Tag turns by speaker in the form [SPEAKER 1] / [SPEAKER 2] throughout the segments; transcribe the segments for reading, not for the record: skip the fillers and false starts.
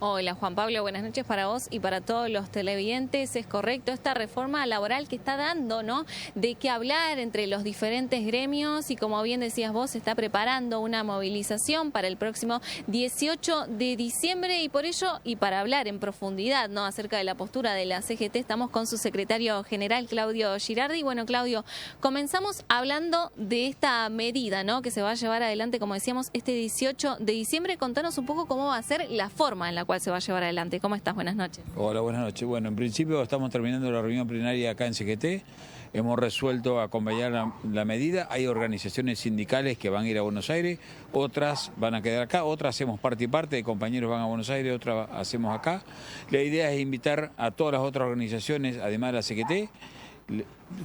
[SPEAKER 1] Hola Juan Pablo, buenas noches para vos y para todos los televidentes. Es correcto, esta reforma laboral que está dando, ¿no?, de qué hablar entre los diferentes gremios y, como bien decías vos, se está preparando una movilización para el próximo 18 de diciembre y por ello, y para hablar en profundidad, ¿no?, acerca de la postura de la CGT, estamos con su secretario general, Claudio Girardi. Bueno, Claudio, comenzamos hablando de esta medida, ¿no?, que se va a llevar adelante, como decíamos, este 18 de diciembre. Contanos un poco cómo va a ser la forma en la cual se va a llevar adelante. ¿Cómo estás? Buenas noches.
[SPEAKER 2] Hola, buenas noches. Bueno, en principio estamos terminando la reunión plenaria acá en CGT. Hemos resuelto acompañar la medida. Hay organizaciones sindicales que van a ir a Buenos Aires, otras van a quedar acá, otras hacemos parte y parte, compañeros van a Buenos Aires, otras hacemos acá. La idea es invitar a todas las otras organizaciones, además de la CGT,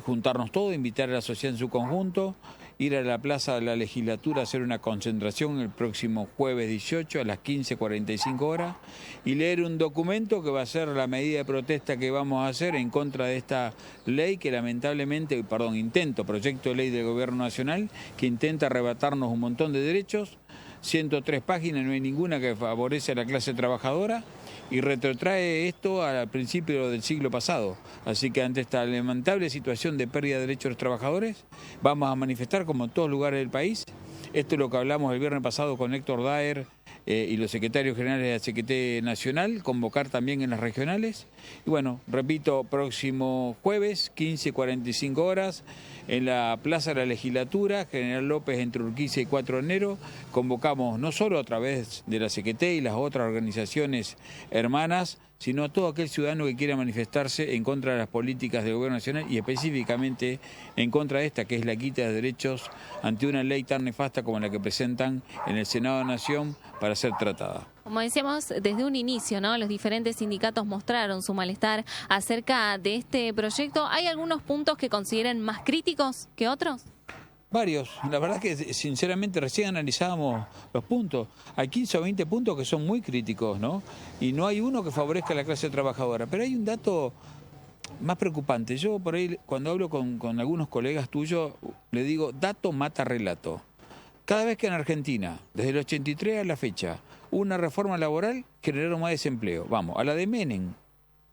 [SPEAKER 2] juntarnos todos, invitar a la sociedad en su conjunto, ir a la Plaza de la Legislatura a hacer una concentración el próximo jueves 18 a las 15:45 horas y leer un documento que va a ser la medida de protesta que vamos a hacer en contra de esta ley que lamentablemente, proyecto de ley del Gobierno Nacional que intenta arrebatarnos un montón de derechos, 103 páginas, no hay ninguna que favorece a la clase trabajadora y retrotrae esto al principio del siglo pasado. Así que ante esta lamentable situación de pérdida de derechos de los trabajadores, vamos a manifestar como en todos lugares del país. Esto es lo que hablamos el viernes pasado con Héctor Daer y los secretarios generales de la CGT Nacional, convocar también en las regionales. Y bueno, repito, próximo jueves, 15:45 horas, en la Plaza de la Legislatura, General López entre Urquiza y 4 de enero, convocamos no solo a través de la CGT y las otras organizaciones hermanas, sino a todo aquel ciudadano que quiera manifestarse en contra de las políticas del Gobierno Nacional y específicamente en contra de esta, que es la quita de derechos ante una ley tan nefasta como la que presentan en el Senado de la Nación para ser tratada.
[SPEAKER 1] Como decíamos desde un inicio, ¿no?, los diferentes sindicatos mostraron su malestar acerca de este proyecto. ¿Hay algunos puntos que consideren más críticos que otros?
[SPEAKER 2] Varios. La verdad que sinceramente recién analizábamos los puntos. Hay 15 o 20 puntos que son muy críticos, ¿no? Y no hay uno que favorezca a la clase trabajadora. Pero hay un dato más preocupante. Yo por ahí cuando hablo con algunos colegas tuyos le digo, dato mata relato. Cada vez que en Argentina, desde el 83 a la fecha, una reforma laboral generó más desempleo. Vamos, a la de Menem.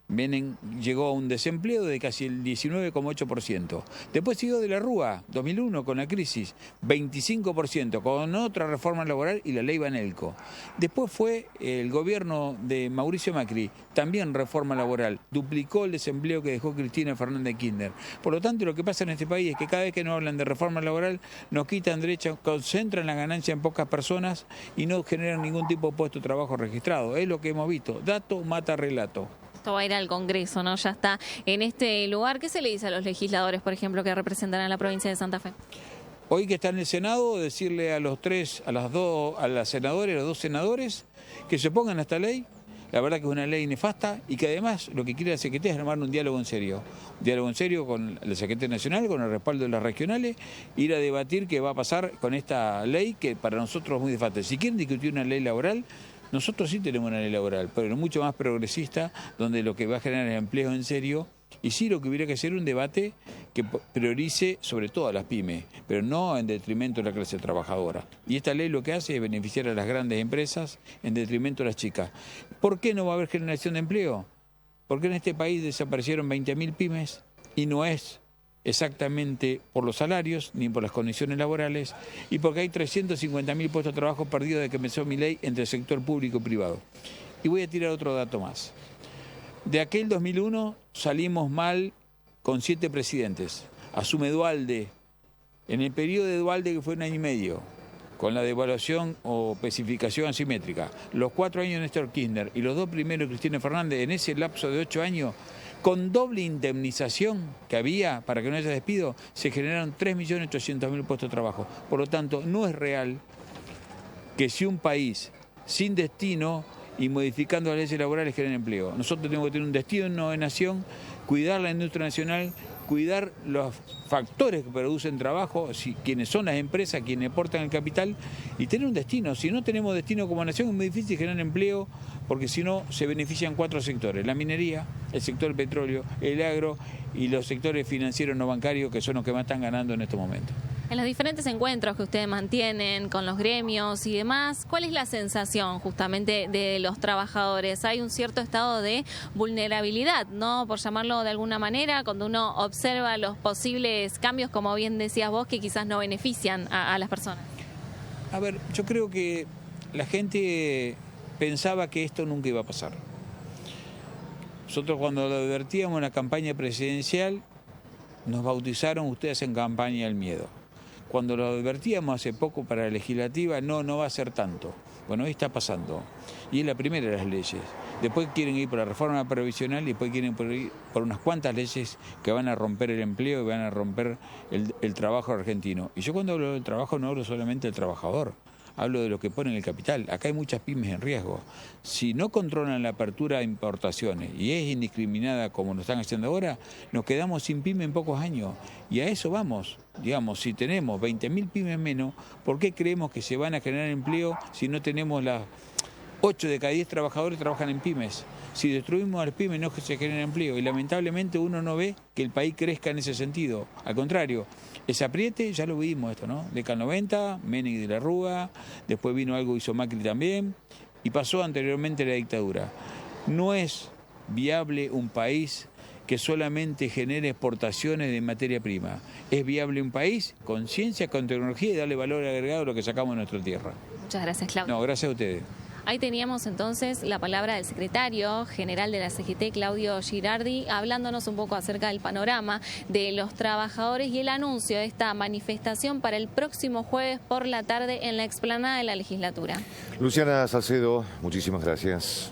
[SPEAKER 2] Menem llegó a un desempleo de casi el 19,8%. Después siguió de la Rúa, 2001, con la crisis, 25%, con otra reforma laboral y la ley Banelco. Después fue el gobierno de Mauricio Macri, también reforma laboral, duplicó el desempleo que dejó Cristina Fernández de Kirchner. Por lo tanto, lo que pasa en este país es que cada vez que nos hablan de reforma laboral, nos quitan derechos, concentran la ganancia en pocas personas y no generan ningún tipo de puesto de trabajo registrado. Es lo que hemos visto. Dato mata relato.
[SPEAKER 1] Esto va a ir al Congreso, ¿no? Ya está en este lugar. ¿Qué se le dice a los legisladores, por ejemplo, que representarán a la provincia de Santa Fe?
[SPEAKER 2] Hoy que está en el Senado, decirle a los senadores, a los dos senadores, que se pongan a esta ley. La verdad que es una ley nefasta y que además lo que quiere la CGT es armar un diálogo en serio. Un diálogo en serio con la CGT Nacional, con el respaldo de las regionales, ir a debatir qué va a pasar con esta ley que para nosotros es muy nefasta. Si quieren discutir una ley laboral, nosotros sí tenemos una ley laboral, pero mucho más progresista, donde lo que va a generar es empleo en serio, y sí lo que hubiera que hacer un debate que priorice sobre todo a las pymes, pero no en detrimento de la clase trabajadora. Y esta ley lo que hace es beneficiar a las grandes empresas en detrimento de las chicas. ¿Por qué no va a haber generación de empleo? Porque en este país desaparecieron 20.000 pymes y no es exactamente por los salarios ni por las condiciones laborales y porque hay 350.000 puestos de trabajo perdidos desde que empezó mi ley entre el sector público y privado. Y voy a tirar otro dato más. De aquel 2001 salimos mal con 7 presidentes. Asume Duhalde. En el periodo de Duhalde, que fue 1 año y medio, con la devaluación o especificación asimétrica, los 4 años de Néstor Kirchner y los 2 primeros de Cristina Fernández, en ese lapso de 8 años, con doble indemnización que había para que no haya despido, se generaron 3.800.000 puestos de trabajo. Por lo tanto, no es real que si un país sin destino y modificando las leyes laborales generen empleo. Nosotros tenemos que tener un destino de nación, cuidar la industria nacional, cuidar los factores que producen trabajo, quienes son las empresas, quienes aportan el capital, y tener un destino. Si no tenemos destino como nación es muy difícil generar empleo, porque si no se benefician 4 sectores: la minería, el sector del petróleo, el agro y los sectores financieros no bancarios, que son los que más están ganando en estos momentos.
[SPEAKER 1] En los diferentes encuentros que ustedes mantienen con los gremios y demás, ¿cuál es la sensación justamente de los trabajadores? Hay un cierto estado de vulnerabilidad, ¿no? Por llamarlo de alguna manera, cuando uno observa los posibles cambios, como bien decías vos, que quizás no benefician a las personas.
[SPEAKER 2] A ver, yo creo que la gente pensaba que esto nunca iba a pasar. Nosotros cuando lo advertíamos en la campaña presidencial, nos bautizaron, ustedes en campaña del miedo. Cuando lo advertíamos hace poco para la legislativa, no va a ser tanto. Bueno, hoy está pasando. Y es la primera de las leyes. Después quieren ir por la reforma previsional y después quieren ir por unas cuantas leyes que van a romper el empleo y van a romper el trabajo argentino. Y yo cuando hablo del trabajo no hablo solamente del trabajador. Hablo de lo que ponen el capital. Acá hay muchas pymes en riesgo. Si no controlan la apertura de importaciones y es indiscriminada como lo están haciendo ahora, nos quedamos sin pyme en pocos años. Y a eso vamos. Digamos, si tenemos 20.000 pymes menos, ¿por qué creemos que se van a generar empleo si no tenemos las 8 de cada 10 trabajadores trabajan en pymes? Si destruimos a las pymes no se genera empleo y lamentablemente uno no ve que el país crezca en ese sentido. Al contrario, ese apriete ya lo vimos esto, ¿no? Década 90, Menem de la Rúa, después vino algo, hizo Macri también y pasó anteriormente la dictadura. No es viable un país que solamente genere exportaciones de materia prima. Es viable un país con ciencia, con tecnología y darle valor agregado a lo que sacamos de nuestra tierra.
[SPEAKER 1] Muchas gracias, Claudio.
[SPEAKER 2] No, gracias a ustedes.
[SPEAKER 1] Ahí teníamos entonces la palabra del secretario general de la CGT, Claudio Girardi, hablándonos un poco acerca del panorama de los trabajadores y el anuncio de esta manifestación para el próximo jueves por la tarde en la explanada de la legislatura.
[SPEAKER 3] Luciana Salcedo, muchísimas gracias.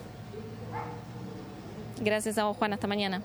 [SPEAKER 1] Gracias a vos, Juan. Hasta mañana.